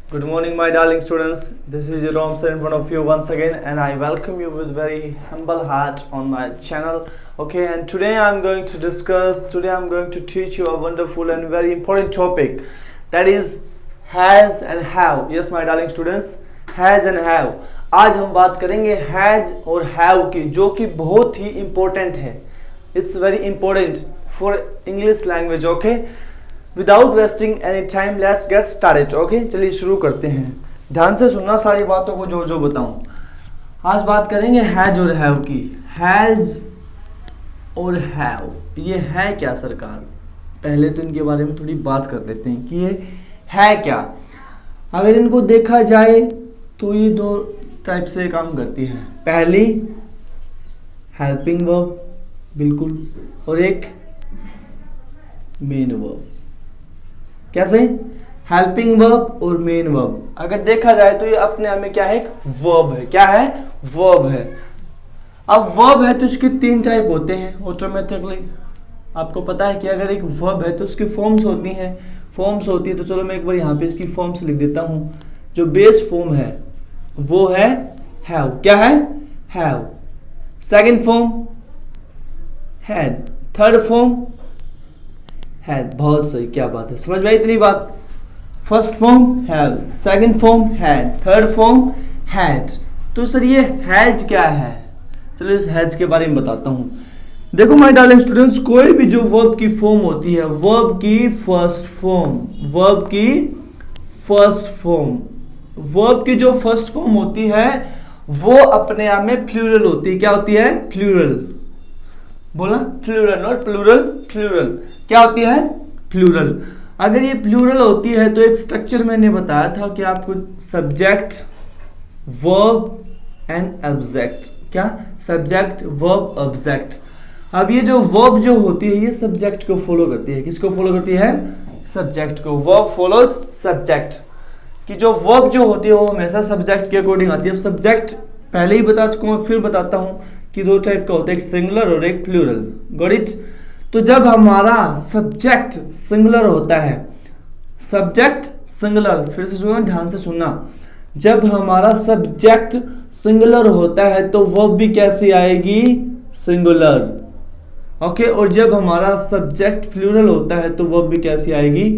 Good morning, my darling students. This is Jerome sir in front of you once again, and I welcome you with very humble heart on my channel. Okay, and today I'm going to teach you a wonderful and very important topic, that is has and have. Yes, my darling students, has and have. आज हम बात करेंगे has और have की, जो कि बहुत ही important है. It's very important for English language. Okay, without wasting any time let's get started. Okay, चलिए शुरू करते हैं. ध्यान से सुनना सारी बातों को जो जो बताऊं. आज बात करेंगे हैज और हैव की. हैज और हैव, ये है क्या सरकार? पहले तो इनके बारे में थोड़ी बात कर लेते हैं कि ये है क्या. अगर इनको देखा जाए तो ये दो टाइप से काम करती है. पहली हेल्पिंग वर्ब, बिल्कुल, और एक मेन वर्ब. कैसे? हेल्पिंग वर्ब और मेन वर्ब. अगर देखा जाए तो ये अपने आप में क्या है? एक वर्ब है. क्या है? वर्ब है. अब वर्ब है तो इसके तीन टाइप होते हैं ऑटोमेटिकली. आपको पता है कि अगर एक वर्ब है तो उसकी फॉर्म्स होती हैं. फॉर्म्स होती है तो चलो मैं एक बार यहाँ पे इसकी फॉर्म्स लिख देता हूँ. जो बेस फॉर्म है वो है हैव. क्या है? Have. Second form had. Third form had. बहुत सही, क्या बात है, समझ में आई इतनी बात. First form have, second form had, third form had. तो सर ये हैज क्या है? चलो इस हैज के बारे में बताता हूं. देखो माय डार्लिंग स्टूडेंट्स, कोई भी जो वर्ब की फॉर्म होती है, वर्ब की फर्स्ट फॉर्म, वर्ब की फर्स्ट फॉर्म, वर्ब की जो फर्स्ट फॉर्म होती है वो अपने आप में प्लूरल होती है. क्या होती है? प्लूरल. बोला प्लूरल, नॉट प्लूरल, प्लूरल. क्या होती है? प्लूरल. अगर ये प्लूरल होती है तो एक स्ट्रक्चर मैंने बताया था कि आपको सब्जेक्ट, वर्ब एंड ऑब्जेक्ट. क्या? Subject, verb, object. अब ये जो वर्ब जो होती है ये सब्जेक्ट को फॉलो करती है. किसको फॉलो करती है? सब्जेक्ट को. Verb follows subject. कि जो वर्ब जो होती है वो हमेशा सब्जेक्ट के अकॉर्डिंग आती है. अब सब्जेक्ट पहले ही बता चुका हूं, फिर बताता हूं कि दो टाइप का होता है, एक सिंगुलर और एक प्लूरल. Got it? तो जब हमारा सब्जेक्ट सिंगुलर होता है, सब्जेक्ट सिंगुलर, फिर से सुनो, ध्यान से सुनना. जब हमारा सब्जेक्ट सिंगुलर होता है तो वर्ब भी कैसी आएगी? सिंगुलर. ओके, और जब हमारा सब्जेक्ट प्लूरल होता है तो वर्ब भी कैसी आएगी?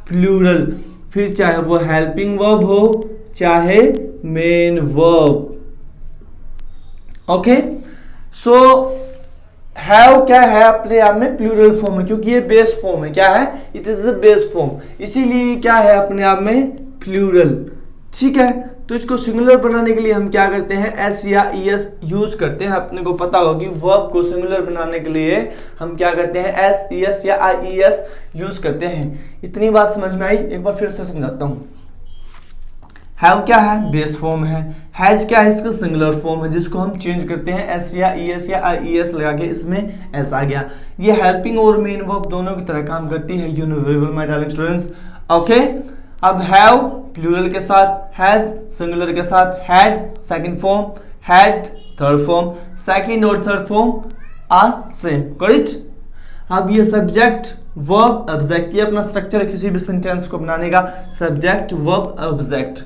प्लूरल. फिर चाहे वो हेल्पिंग वर्ब हो चाहे main verb. Okay, so have क्या है? अपने आप में प्लूरल फॉर्म है क्योंकि ये बेस फॉर्म है. क्या है? It is a base form, इसीलिए क्या है? अपने आप में प्लूरल. ठीक है, तो इसको सिंगुलर बनाने के लिए हम क्या करते हैं? एस या ईएस यूज करते हैं. अपने को पता होगी वर्ब को सिंगुलर बनाने के लिए हम क्या करते हैं? एस, ईएस या आईईएस यूज करते हैं. इतनी बात समझ में आई? एक बार फिर से समझाता हूं. हैव क्या है? बेस फॉर्म है. हैज क्या है? इसका सिंगुलर फॉर्म है जिसको हम चेंज करते हैं एस या ईएस या आईईएस लगा के, इसमें एस आ गया. ये हेल्पिंग और मेन वर्ब दोनों की तरह काम करती है. You know very well my darling students. Okay, अब हैव प्लूरल के साथ, हैज सिंगुलर के साथ, had second form, had third form. Second और third form are same. Correct? अब ये सब्जेक्ट, वर्ब, ऑब्जेक्ट, ये अपना स्ट्रक्चर है किसी भी सेंटेंस को बनाने का. Subject, verb, object.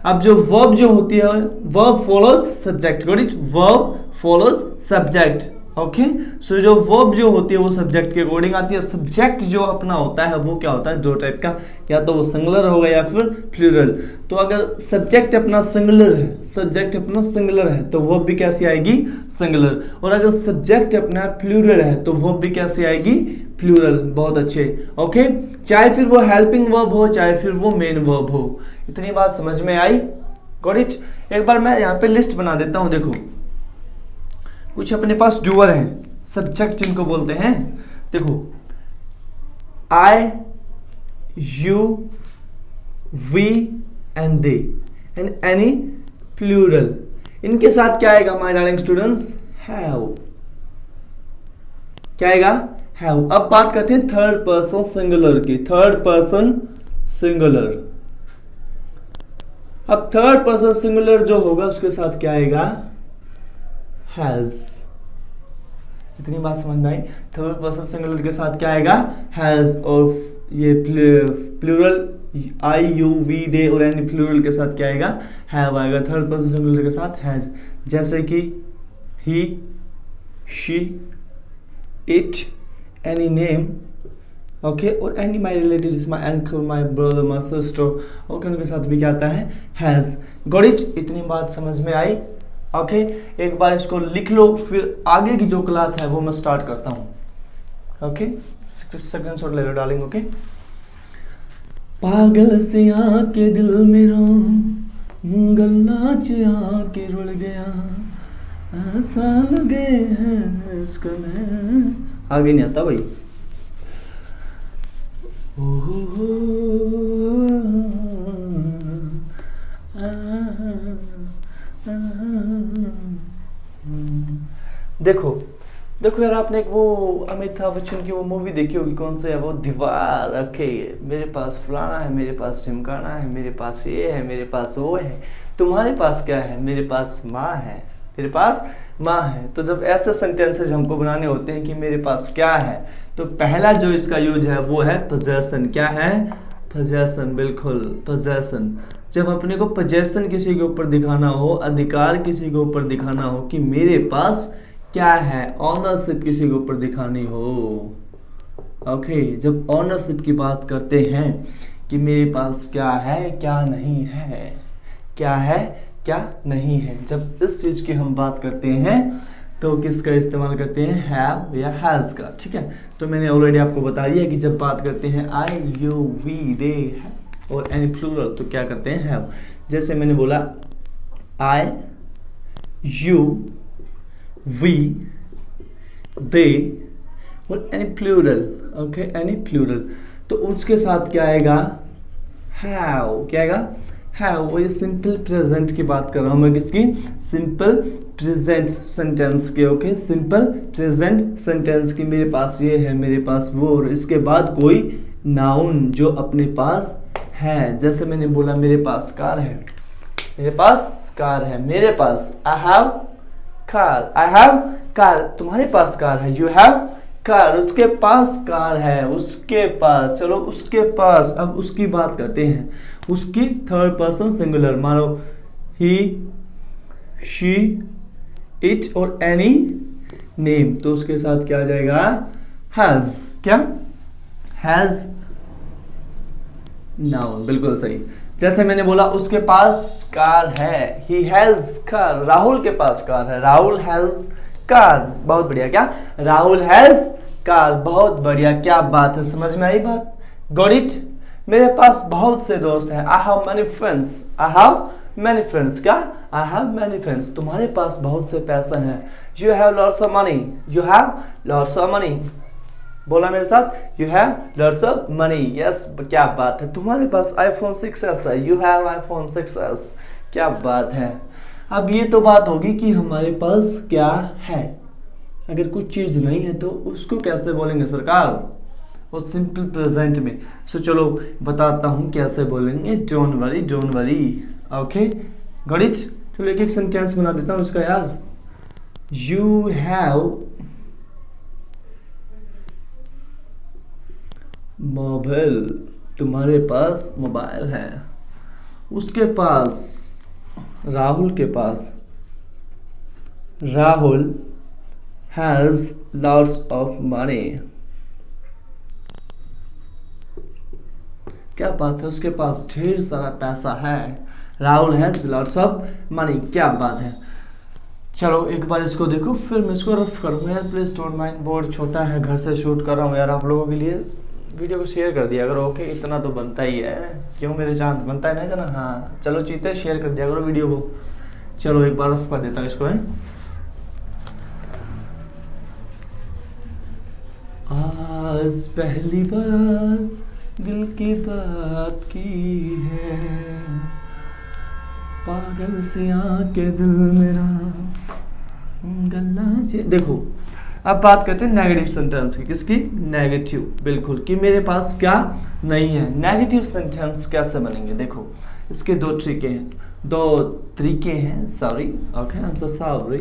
अब जो वर्ब जो होती है, verb follows subject. Correct? Verb follows subject. Okay, so जो वर्ब जो होती है वो सब्जेक्ट के अकॉर्डिंग आती है. सब्जेक्ट जो अपना होता है वो क्या होता है? दो टाइप का, या तो वो सिंगुलर होगा या फिर प्लूरल. तो अगर सब्जेक्ट अपना सिंगुलर है, सब्जेक्ट अपना सिंगुलर है तो वर्ब भी कैसी आएगी? सिंगुलर. और अगर सब्जेक्ट अपना प्लूरल है तो वर्ब भी कैसी आएगी? प्लूरल. बहुत अच्छे. ओके, चाहे फिर वो हेल्पिंग वर्ब हो चाहे फिर वो मेन वर्ब हो. इतनी बात समझ में आई? Got it? एक बार मैं यहाँ पे लिस्ट बना देता हूँ. देखो, कुछ अपने पास डूअर हैं, सब्जेक्ट जिनको बोलते हैं. देखो, I, you, we and they and any plural. इनके साथ क्या आएगा माय डार्लिंग स्टूडेंट्स? हैव. क्या आएगा? हैव. अब बात करते हैं थर्ड पर्सन सिंगुलर की. Third person singular. अब थर्ड पर्सन सिंगुलर जो होगा उसके साथ क्या आएगा? हैज. इतनी बात समझ में आई? थर्ड पर्सन सिंगुलर के साथ क्या आएगा? हैज. और ये plural I you we they और एनी प्लूरल के साथ क्या आएगा, हैव आएगा। थर्ड पर्सन सिंगुलर के साथ हैज, जैसे कि he, she, it, any name, okay, और any my relative, my uncle, my brother, my sister, okay, उनके साथ भी क्या आता है, हैज। Got it? इतनी बात समझ में आई? ओके, एक बार इसको लिख लो, फिर आगे की जो क्लास है वो मैं स्टार्ट करता हूँ। ओके, स्क्रीनशॉट ले लो डार्लिंग। ओके, पागल से आके दिल मेरा गल्ला च आके रुल गया, ऐसा लगे है इसका मैं, आगे नहीं आता भाई। देखो देखो यार, आपने एक वो अमिताभ बच्चन की वो मूवी देखी होगी, कौन से है वो, दीवार रखे, मेरे पास फलाना है, मेरे पास ढिमकाना है, मेरे पास ये है, मेरे पास वो है, तुम्हारे पास क्या है, मेरे पास माँ है, मेरे पास माँ है। तो जब ऐसे सेंटेंसेस हमको बनाने होते हैं कि मेरे पास क्या है, तो पहला जो इसका यूज है वो है पोजेसन। क्या है? पोजेसन, बिल्कुल पोजेसन। जब अपने को पोजेसन किसी के ऊपर दिखाना हो, अधिकार किसी के ऊपर दिखाना हो कि मेरे पास क्या है, ऑनरशिप किसी के ऊपर दिखानी हो, ओके, जब ऑनरशिप की बात करते हैं कि मेरे पास क्या है क्या नहीं है, क्या है क्या नहीं है, जब इस चीज की हम बात करते हैं तो किसका इस्तेमाल करते हैं, हैव या हैज का। ठीक है, तो मैंने ऑलरेडी आपको बता दिया कि जब बात करते हैं आई यू वी दे और एनी प्लूरल तो क्या करते हैं, हैव। जैसे मैंने बोला आई यू वी दे और any plural, okay, any plural, तो उसके साथ क्या आएगा, हैव। क्या आएगा, हैव। वो ये सिंपल प्रेजेंट की बात कर रहा हूं मैं, किसकी, सिंपल प्रेजेंट सेंटेंस के। ओके, सिंपल प्रेजेंट सेंटेंस की, मेरे पास ये है, मेरे पास वो, और इसके बाद कोई नाउन जो अपने पास है। जैसे मैंने बोला मेरे पास कार है, मेरे पास कार है, मेरे पास I have car, I have car, तुम्हारे पास कार है, यू हैव कार, उसके पास कार है, उसके पास, चलो उसके पास, अब उसकी बात करते हैं, उसकी थर्ड पर्सन सिंगुलर, मानो ही, शी, इट और एनी नेम, तो उसके साथ क्या आ जाएगा, हैज। क्या, हैज नाउन, बिल्कुल सही। जैसे मैंने बोला उसके पास कार है, ही हैज कार, राहुल के पास कार है, राहुल हैज कार, बहुत बढ़िया। क्या, राहुल हैज कार, बहुत बढ़िया, क्या बात है, समझ में आई बात, गॉट इट। मेरे पास बहुत से दोस्त हैं, I have many friends, I have many friends. क्या, आई हैव मैनी फ्रेंड्स, तुम्हारे पास बहुत से पैसे हैं, you have lots of money, you have lots of money, बोला मेरे साथ, you have lots of money, yes, क्या बात है, तुम्हारे पास आईफोन 6s है, यू हैव आईफोन 6s, क्या बात है। अब ये तो बात होगी कि हमारे पास क्या है, अगर कुछ चीज नहीं है तो उसको कैसे बोलेंगे सरकार, वो सिंपल प्रेजेंट में। सो चलो बताता हूँ कैसे बोलेंगे, don't worry don't worry, okay, got it. चलो एक एक सेंटेंस बना देता हूँ इसका यार। यू हैव मोबाइल, तुम्हारे पास मोबाइल है, उसके पास, राहुल के पास, Rahul has lots of money, क्या बात है, उसके पास ढेर सारा पैसा है, Rahul has lots of money, क्या बात है। चलो एक बार इसको देखो, फिर मैं इसको रफ करूँगा यार, प्लीज डोंट माइंड, बोर्ड छोटा है, घर से शूट कर रहा हूँ यार आप लोगों के लिए, वीडियो को शेयर कर दिया करो, ओके, इतना तो बनता ही है, क्यों मेरे चांद, बनता है ना जना, हाँ चलो चीते, शेयर कर दिया करो वीडियो को। चलो एक बार रफ कर देता हूँ इसको, है आज पहली बार दिल की बात की है, पागल से आके दिल मेरा गल्ला। देखो अब बात करते हैं नेगेटिव सेंटेंस की, किसकी, नेगेटिव, बिल्कुल, कि मेरे पास क्या नहीं है। नेगेटिव सेंटेंस कैसे बनेंगे, देखो इसके दो तरीके हैं, sorry, okay, I am so sorry,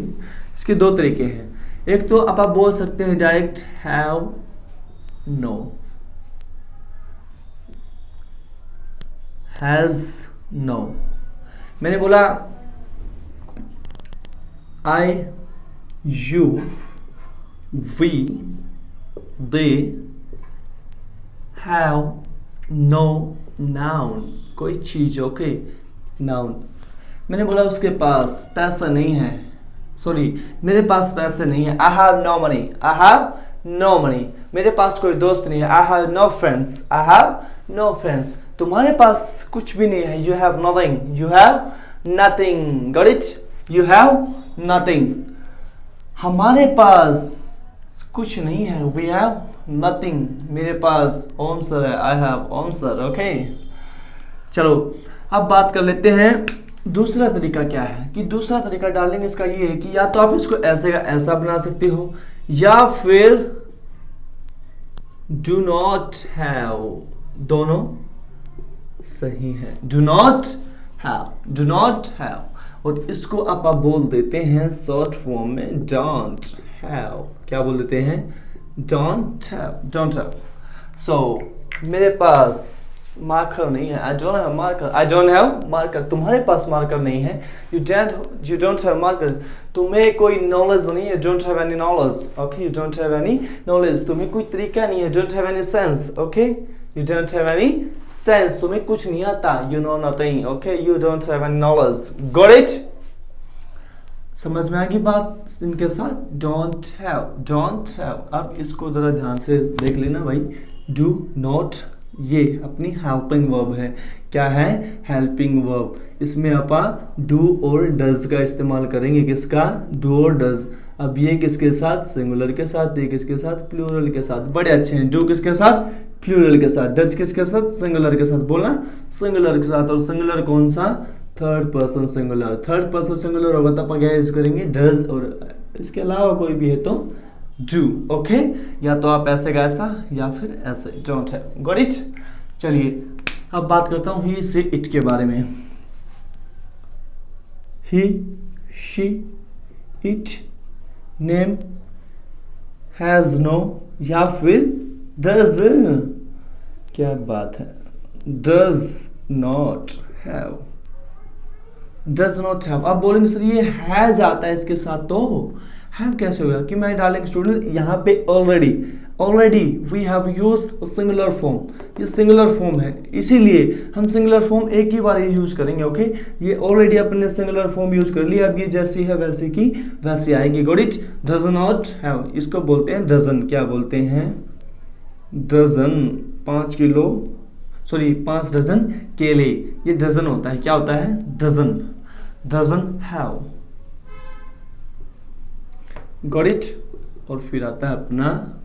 इसके दो तरीके हैं। एक तो आप बोल सकते हैं direct have no, has no. मैंने बोला I, you, we, they have no noun, कोई चीज, ओके, नाउन। मैंने बोला उसके पास पैसा नहीं है, सॉरी मेरे पास पैसे नहीं है, I have no money, I have no money. मेरे पास कोई दोस्त नहीं है, I have no friends, I have no friends. तुम्हारे पास कुछ भी नहीं है, you have nothing, you have nothing, got it, you have nothing. हमारे पास कुछ नहीं है, वी हैव नथिंग, मेरे पास ओम सर है, I have Om sir, okay. चलो अब बात कर लेते हैं दूसरा तरीका क्या है। कि दूसरा तरीका डार्लिंग इसका ये है कि या तो आप इसको ऐसे का ऐसा बना सकते हो, या फिर डू नॉट हैव, दोनों सही है, do not have, do not have. और इसको आप बोल देते हैं शॉर्ट फॉर्म में डोंट हैव। क्या बोल देते हैं? Don't have, don't have. So मेरे पास मार्कर नहीं है, I don't have marker, I don't have marker. तुम्हारे पास मार्कर नहीं है, यू डोंट हैव मार्कर। तुम्हें कोई नॉलेज नहीं है, don't have any knowledge, okay, you don't have any knowledge. तुम्हें कोई तरीका नहीं है, don't have any sense, okay, you don't have any sense. तुम्हें कुछ नहीं आता, you know nothing, okay, you don't have any knowledge, got it? समझ में आ गई बात इनके साथ? Don't have, don't have. अब इसको जरा ध्यान से देख लेना भाई। डू नॉट ये अपनी हेल्पिंग वर्ब है। क्या है? Helping verb. इसमें अपा डू और डज का इस्तेमाल करेंगे। किसका? डू और डज। अब ये किसके साथ? सिंगुलर के साथ। ये किसके साथ? प्लूरल के साथ। बड़े अच्छे हैं। डू किसके साथ? प्लूरल के साथ। डज किसके साथ? सिंगुलर के साथ। बोलना सिंगुलर के साथ। और सिंगुलर कौन सा? Third person singular. Third person singular होगा तो अपन क्या यूज करेंगे? डज। और इसके अलावा कोई भी है तो डू, ओके। या तो आप ऐसे का ऐसा या फिर ऐसे, डोंट हैव, गॉट इट। चलिए अब बात करता हूं ही से इट के बारे में। He, she, it, name, has no या फिर डज। क्या बात है? Does not have, does not have. अब बोलेंगे सर ये हैज आता है इसके साथ, तो हैव कैसे होगा? कि मैं डार्लिंग स्टूडेंट यहाँ पे already we have used singular form. ये सिंगुलर फॉर्म है, इसीलिए हम सिंगुलर फॉर्म एक ही बार ही यूज करेंगे, ओके। ये ऑलरेडी अपने सिंगुलर फॉर्म यूज कर लिया, अब ये जैसी है वैसी की वैसी आएगी, got it. Does not have, इसको बोलते हैं डजन। क्या बोलते हैं? डजन। 5 किलो, सॉरी 5 डजन केले, ये डजन होता है। क्या होता है? Doesn't. Doesn't have, got it. और फिर आता है अपना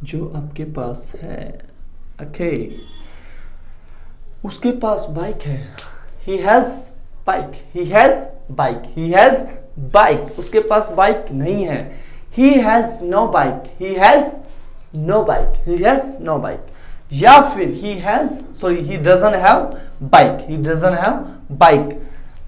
जो आपके पास है, ओके। उसके पास बाइक है, he has bike, he has bike, he has bike. उसके पास बाइक नहीं है, he has no bike, he has no bike, he has no bike. या फिर he doesn't have bike, he doesn't have bike.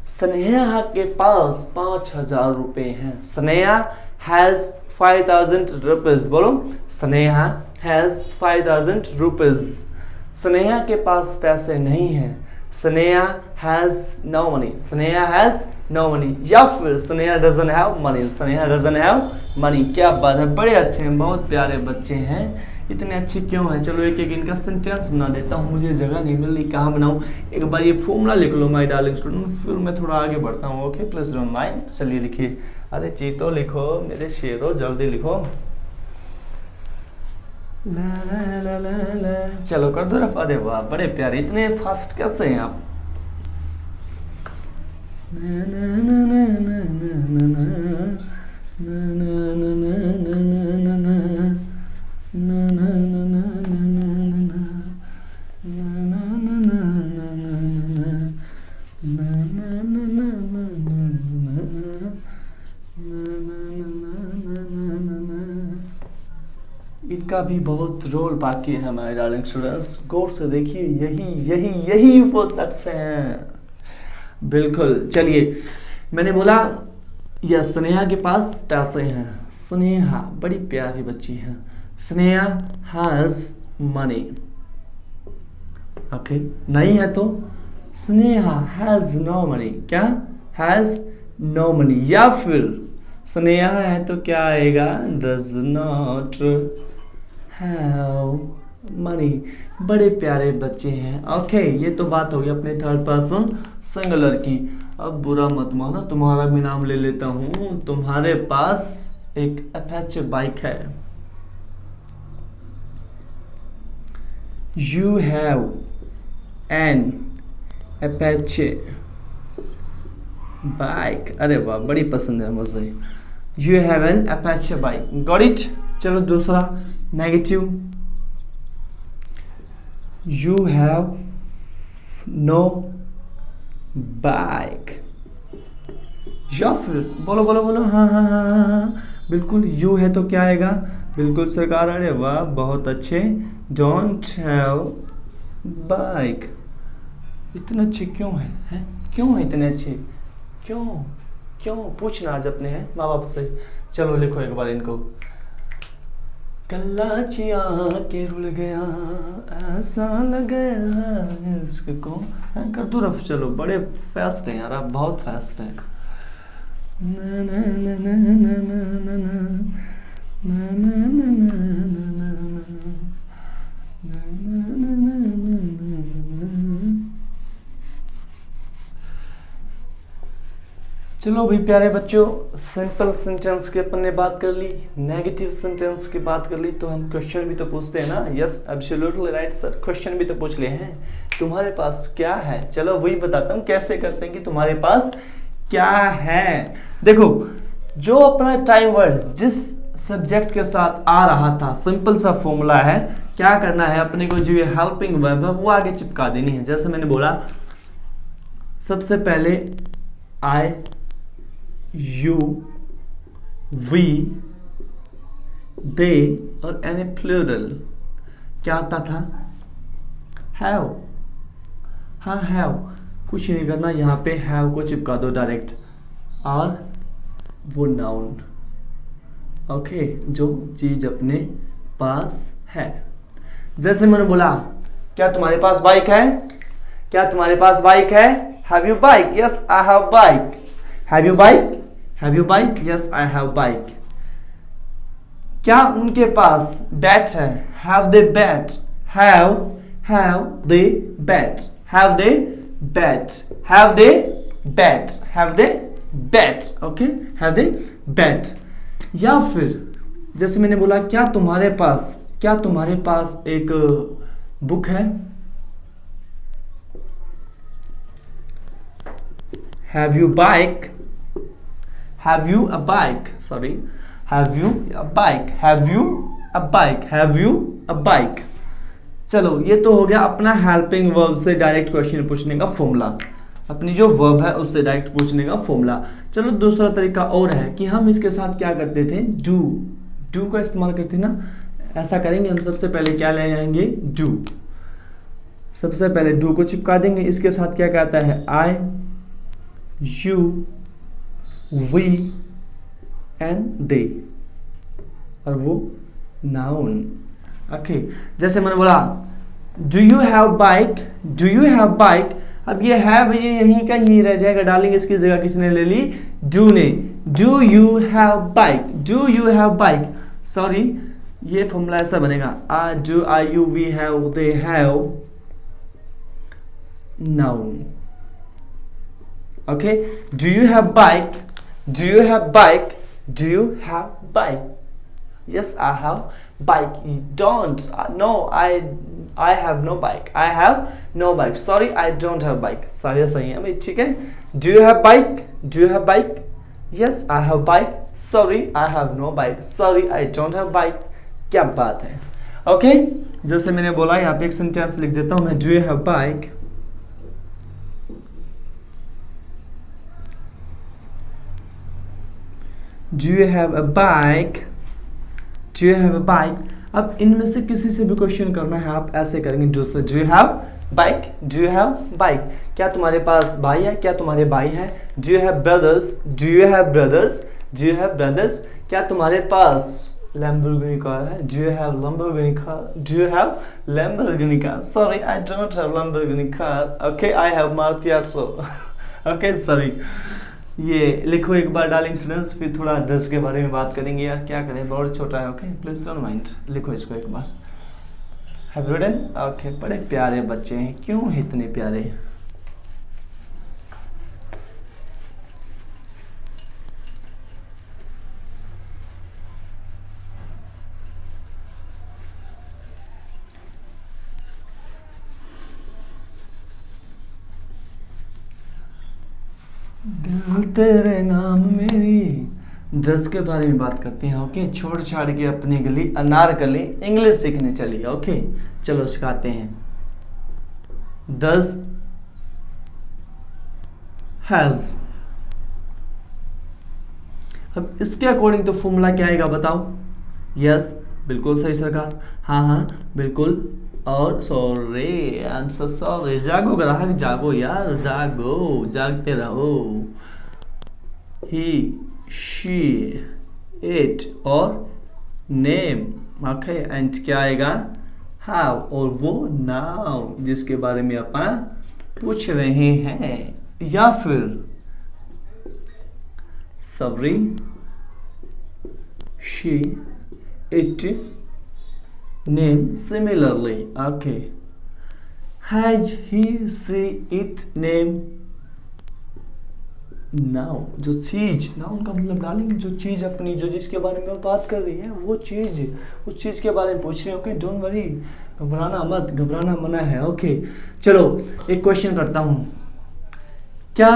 Sneha के पास 5,000 रुपए हैं। Sneha has 5,000 rupees। बोलो, स्नेहा हैज 5,000 rupees। स्नेहा के पास पैसे नहीं हैं। Sneha has no money, Sneha has no money. या फिर Sneha doesn't have money, Sneha doesn't have money. क्या बात है, बड़े अच्छे हैं, बहुत प्यारे बच्चे हैं। इतने अच्छे क्यों हैं? चलो एक एक इनका सेंटेंस बना देता हूँ, मुझे जगह नहीं मिल रही कहाँ बनाऊँ। एक बार ये फॉर्मूला लिख लो माय डार्लिंग स्टूडेंट, फिर मैं थोड़ा आगे बढ़ता हूँ, ओके, प्लीज डोंट माइंड। चलिए लिखिए। अरे चीतो लिखो मेरे शेरो, जल्दी लिखो। ला ला ला ला ला। चलो कर दो रफ। अरे वाह बड़े प्यारे, इतने फास्ट कैसे हैं आप? ना ना ना ना ना ना ना ना ना ना ना ना इनका भी बहुत रोल बाकी है हमारे डार्लिंग स्टूडेंट्स, गौर से देखिए। यही वो शख्स हैं, बिल्कुल। चलिए मैंने बोला या स्नेहा के पास पैसे हैं। स्नेहा बड़ी प्यारी बच्ची है। Sneha has money, okay. नहीं है तो स्नेहा हैज नो मनी, क्या हैज नो मनी, या फिर स्नेहा है तो क्या आएगा डज नॉट हैव मनी, बड़े प्यारे बच्चे हैं। ओके ये तो बात होगी अपने थर्ड पर्सन सिंगुलर की। अब बुरा मत मानो, तुम्हारा भी नाम ले लेता हूं। तुम्हारे पास एक अपाचे बाइक है। You have an Apache bike. अरे वाह बड़ी पसंद है मुझे। You have an Apache bike, got it. चलो दूसरा negative, you have no bike, या फिर बोलो बोलो बोलो, हाँ हाँ हाँ हाँ हाँ बिल्कुल, यू है तो क्या आएगा, बिल्कुल सरकार, अरे वाह बहुत अच्छे। डोंट हैव बाइक, इतने अच्छे क्यों हैं? क्यों है इतने अच्छे, क्यों क्यों पूछना आज अपने हैं माँ बाप से। चलो लिखो एक बार इनको। कल्लाचिया के रुल गया ऐसा लग गया इसको कर दो रफ। चलो बड़े फास्ट हैं यार आप, बहुत फास्ट हैं। चलो भाई प्यारे बच्चों, सिंपल सेंटेंस की अपन ने बात कर ली, नेगेटिव सेंटेंस की बात कर ली, तो हम क्वेश्चन भी तो पूछते हैं ना। Yes absolutely right sir, question भी तो पूछ लिए हैं। तुम्हारे पास क्या है, चलो वही बताता हूँ कैसे करते हैं कि तुम्हारे पास क्या है। देखो जो अपना टाइम वर्ड जिस सब्जेक्ट के साथ आ रहा था, सिंपल सा फॉर्मूला है। क्या करना है अपने को, जो ये हेल्पिंग वर्ब है वो आगे चिपका देनी है। जैसे मैंने बोला सबसे पहले आई, यू, वी, दे और एनी प्लूरल क्या आता था, हैव। हाँ हैव, कुछ नहीं करना, यहाँ पे हैव को चिपका दो डायरेक्ट, और वो नाउन। ओके जो चीज अपने पास है। जैसे मैंने बोला क्या तुम्हारे पास बाइक है, क्या तुम्हारे पास बाइक है, have you bike, yes I have bike. Have you bike, have you bike, yes I have bike. क्या उनके पास बैट है, have they bat, have they bat, have they bat, have they bat, have they bat, okay have they bat. या फिर जैसे मैंने बोला क्या तुम्हारे पास एक बुक है, have you bike, have you a bike, sorry, have you a bike, have you a bike, have you a bike। चलो ये तो हो गया अपना हेल्पिंग वर्ब से डायरेक्ट क्वेश्चन पूछने का फॉर्मूला, अपनी जो वर्ब है उससे डायरेक्ट पूछने का फॉर्मूला। चलो दूसरा तरीका और है कि हम इसके साथ क्या करते थे, डू का इस्तेमाल करते ना। ऐसा करेंगे हम, सबसे पहले क्या ले आएंगे, डू। सबसे पहले डू को चिपका देंगे, इसके साथ क्या कहता है, आई, यू, वी एंड दे, और वो नाउन। ओके जैसे मैंने बोला do you have bike, do you have bike. अब ये हैव ये यहीं का यहीं रह जाएगा, डालेंगे इसकी जगह किसने ले ली, डू ने। Do you have bike, do you have bike, sorry ये फॉर्मूला ऐसा बनेगा, I do, I you, we have, they have, noun. Okay do you have bike, do you have bike, do you have bike, yes I have bike, don't, no I have no bike, I have no bike, sorry I don't have bike, सारे सही है भाई, ठीक है। do you have bike, do you have bike, yes I have bike, sorry I have no bike, sorry I don't have bike। क्या बात है। Okay जैसे मैंने बोला यहाँ पे एक सेंटेंस लिख देता हूँ मैं, do you have bike, do you have a bike, do you have a bike। अब इनमें से किसी से भी क्वेश्चन करना है आप ऐसे करेंगे, डू से, do you have bike, do you have bike। क्या तुम्हारे पास भाई है, क्या तुम्हारे भाई है, do you have brothers, do you have brothers, do you have brothers। क्या तुम्हारे पास Lamborghini car है? Do you have Lamborghini car? Do you have Lamborghini car? Sorry, I don't have Lamborghini car. Okay, I have Maruti also. Okay, sorry. ये लिखो एक बार darling students, फिर थोड़ा dress के बारे में बात करेंगे यार, क्या करें बहुत छोटा है। ओके प्लीज डोंट माइंड, लिखो इसको एक बार। Have you written? ओके, बड़े प्यारे बच्चे हैं, क्यों इतने प्यारे? दिल तेरे नाम मेरी, ड्रेस के बारे में बात करते हैं। ओके, छोड़ छाड़ के अपनी गली अनारकली इंग्लिश सीखने चलिए। ओके चलो सिखाते हैं। Does, has. अब इसके अकॉर्डिंग तो फॉर्मूला क्या आएगा बताओ? यस बिल्कुल सही सरकार, हाँ हाँ बिल्कुल। और sorry, I am so sorry. जागो ग्राहक जागो यार, जागो, जागते रहो। ही, शी, इट और नेम। ओके एंड क्या आएगा? हाउ, और वो नाउ जिसके बारे में अपन पूछ रहे हैं। या फिर सबरी, she, it, name similarly. Okay, has he, she, it, name, now। जो चीज, नाउन का मतलब डालेंगे जो चीज अपनी, जो जिसके बारे में बात कर रही है वो चीज, उस चीज के बारे में पूछ रहे हैं। ओके डोंट वरी, घबराना मत, घबराना मना है। ओके चलो एक क्वेश्चन करता हूँ। क्या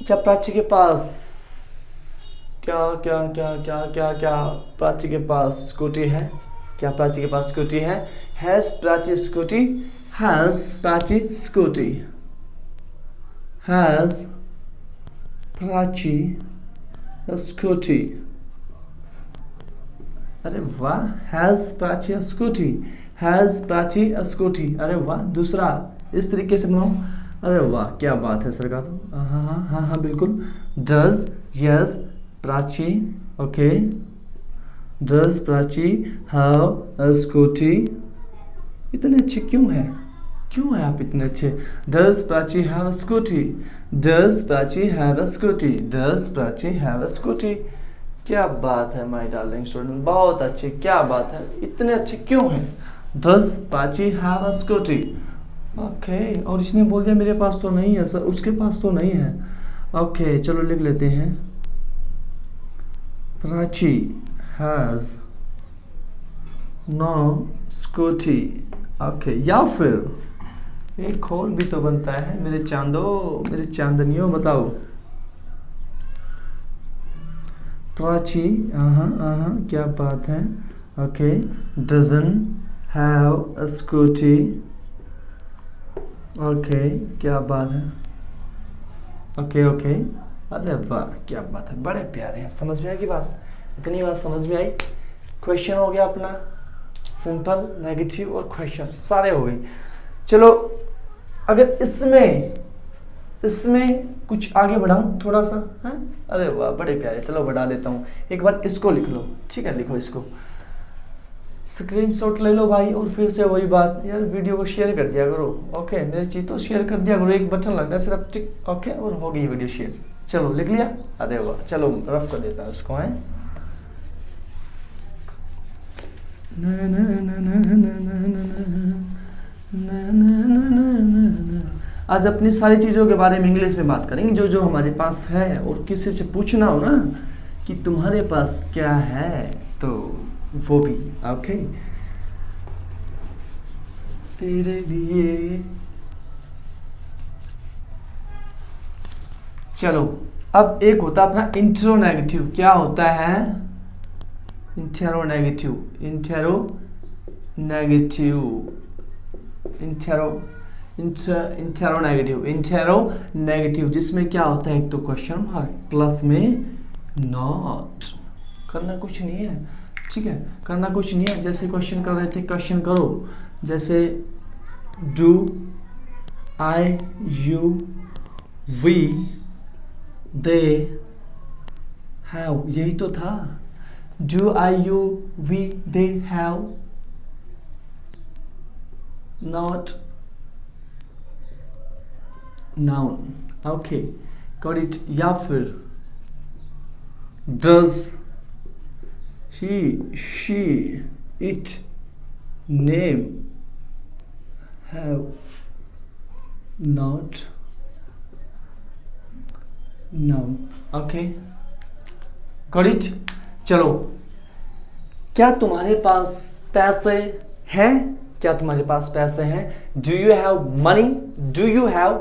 क्या प्राची के पास क्या क्या क्या क्या क्या क्या प्राची के पास स्कूटी है? क्या प्राची के पास स्कूटी है? Has Prachi scooty? Has Prachi scooty? Has Prachi scooty? अरे वाह, has Prachi scooty, has Prachi scooty. अरे वाह, दूसरा इस तरीके से बनाओ। अरे वाह क्या बात है सरकार, हाँ हाँ हाँ हाँ बिल्कुल। Does, yes, Prachi. Okay, does Prachi have a scooty? इतने अच्छे क्यों है, क्यों है आप इतने अच्छे? Does Prachi have a scooty? Does Prachi have a scooty? Does Prachi have a scooty? क्या बात है माय डार्लिंग स्टूडेंट, बहुत अच्छे, क्या बात है, इतने अच्छे क्यों हैं? Does Prachi have a scooty? Okay, और इसने बोल दिया मेरे पास तो नहीं है सर, उसके पास तो नहीं है। ओके चलो लिख लेते हैं। Prachi has no scooty। Okay, या फिर एक और भी तो बनता है मेरे चांदो, मेरे चांदनियों, बताओ। प्राची, क्या बात है। Okay, doesn't have a scooty। Okay क्या बात है। ओके ओके, अरे वाह क्या बात है, बड़े प्यारे हैं। समझ में आई की बात? इतनी बात समझ में आई? क्वेश्चन हो गया अपना सिंपल, नेगेटिव और क्वेश्चन सारे हो गए। चलो अगर इसमें कुछ आगे बढ़ाऊं थोड़ा सा, है? अरे वाह बड़े प्यारे, चलो बढ़ा देता हूँ। एक बार इसको लिख लो, ठीक है, लिखो इसको, स्क्रीनशॉट ले लो भाई, और फिर से वही बात यार, वीडियो को शेयर कर दिया करो। ओके, मेरी चीज तो शेयर कर दिया करो, एक बटन लगता है सिर्फ, टिक। ओके, और हो गई वीडियो शेयर। चलो लिख लिया? अरे वाह, चलो रफ कर देता हूँ इसको, है। आज अपनी सारी चीज़ों के बारे में इंग्लिश में बात करेंगे, जो जो हमारे पास है, और किसी से पूछना हो ना कि तुम्हारे पास क्या है, तो वो भी। ओके, तेरे लिए। चलो अब एक होता अपना इंट्रोनेगेटिव। क्या होता है? इंटेरोनेगेटिव, इंटेरोनेगेटिव, जिसमें क्या होता है, एक तो क्वेश्चन मार्क प्लस में नॉट। करना कुछ नहीं है, ठीक है, करना कुछ नहीं है। जैसे क्वेश्चन कर रहे थे, क्वेश्चन करो, जैसे do, I, you, we, they, have, यही तो था। do, I, you, we, they have not noun. Okay, got it. या फिर does he, she, it, name, have not noun. Okay, got it. चलो, क्या तुम्हारे पास पैसे हैं? क्या तुम्हारे पास पैसे हैं? Do you have money? Do you have